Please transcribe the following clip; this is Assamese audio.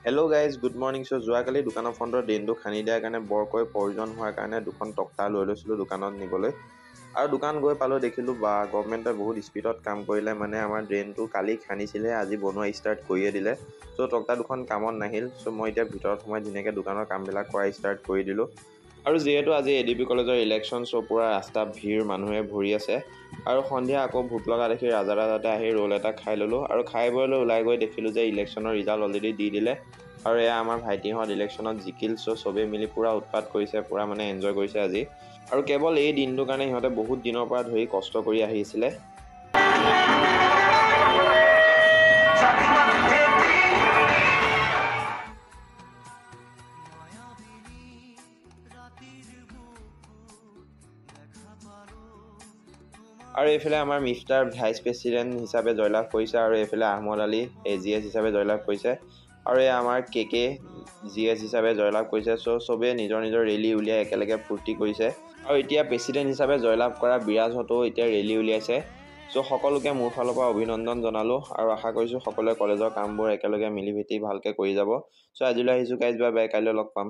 Hello' guys, good morning. So' যোৱাকালি দোকানৰ ফ্ৰণ্টৰ ড্ৰেইনটো খান্দি দিয়াৰ কাৰণে বৰকৈ প্ৰয়োজন হোৱাৰ কাৰণে দুখন তক্তা লৈ লৈছিলোঁ দোকানত নিবলৈ। আৰু দোকান গৈ পালোঁ, দেখিলোঁ বা গভৰ্ণমেণ্টে বহুত স্পীডত কাম কৰিলে। মানে আমাৰ ড্ৰেইনটো কালি খান্দিছিলেহে, আজি বনোৱা ষ্টাৰ্ট কৰিয়ে দিলে। চ' তক্তা দুখন কামত নাহিল। চ' মই এতিয়া ভিতৰত সোমাই ধুনীয়াকৈ দোকানৰ কামবিলাক কৰা ষ্টাৰ্ট কৰি দিলোঁ। আৰু যিহেতু আজি ADP কলেজৰ ইলেকশ্যন, চ' পূৰা ৰাস্তা ভিৰ মানুহে ভৰি আছে। আৰু সন্ধিয়া আকৌ ভোক লগা দেখি ৰাজাতে আহি ৰোল এটা খাই ল'লোঁ। আৰু খাই বৈ লৈ ওলাই গৈ দেখিলোঁ যে ইলেকশ্যনৰ ৰিজাল্ট অলৰেডি দি দিলে। আৰু এয়া আমাৰ ভাইটিহঁত ইলেকশ্যনত জিকিল। চ' চবেই মিলি পূৰা উৎপাত কৰিছে, পূৰা মানে এনজয় কৰিছে আজি। আৰু কেৱল এই দিনটোৰ কাৰণে সিহঁতে বহুত দিনৰ পৰা ধৰি কষ্ট কৰি আহিছিলে। আৰু এইফালে আমাৰ মিষ্টাৰ ভাইচ প্ৰেছিডেণ্ট হিচাপে জয়লাভ কৰিছে, আৰু এইফালে আহমদ আলী AGS হিচাপে জয়লাভ কৰিছে, আৰু এই আমাৰ KK GS হিচাপে জয়লাভ কৰিছে। চ' চবেই নিজৰ নিজৰ ৰেলী উলিয়াই একেলগে ফূৰ্তি কৰিছে। আৰু এতিয়া প্ৰেছিডেণ্ট হিচাপে জয়লাভ কৰা বিৰাজহঁতেও এতিয়া ৰেলী উলিয়াইছে। চ' সকলোকে মোৰ ফালৰ পৰা অভিনন্দন জনালোঁ, আৰু আশা কৰিছোঁ সকলোৱে কলেজৰ কামবোৰ একেলগে মিলি ভালকৈ কৰি যাব। চ' আজিলৈ আহিছোঁ গাইজ, বাই বাই, কাইলৈ লগ পাম।